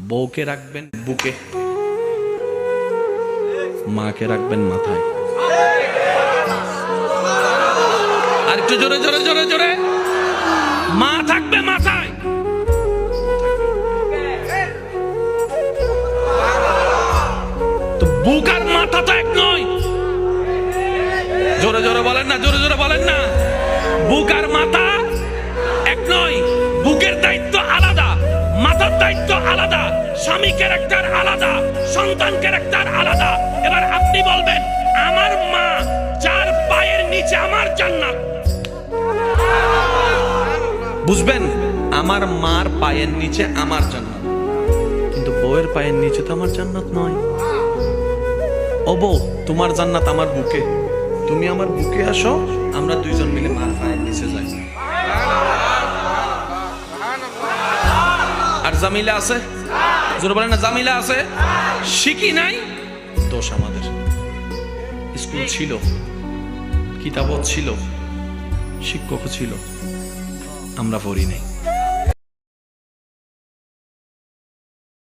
বউকে রাখবেন বুকে, মাকে রাখবেন মাথায়। আর একটু জোরে জোরে জোরে জোরে, মা থাকবে মাথায়। তো বুক আর মাথা তো এক নয়। জোরে জোরে বলেন না, জোরে জোরে বলেন না। বুক আর মাথা এক নয়। বুকের দায়িত্ব আলাদা, মাথার দায়িত্ব আলাদা, স্বামী ক্যারেক্টার আলাদা, সন্তান ক্যারেক্টার আলাদা। এবার আপনি বলবেন, আমার মা যার পায়ের নিচে আমার জান্নাত। বুঝবেন, আমার মার পায়ের নিচে আমার জান্নাত, কিন্তু বউয়ের পায়ের নিচে তো আমার জান্নাত নয়। ও বউ, তোমার জান্নাত আমার বুকে, তুমি আমার বুকে আসো, আমরা দুইজন মিলে মার পায়ের নিচে যাই। আর জামিলা আছে, জোরে বলেন না, জামিলা আছে। শিখি নাই, দোষ আমাদের। স্কুল ছিল, কিতাবও ছিল, শিক্ষকও ছিল, আমরা পড়ি নাই।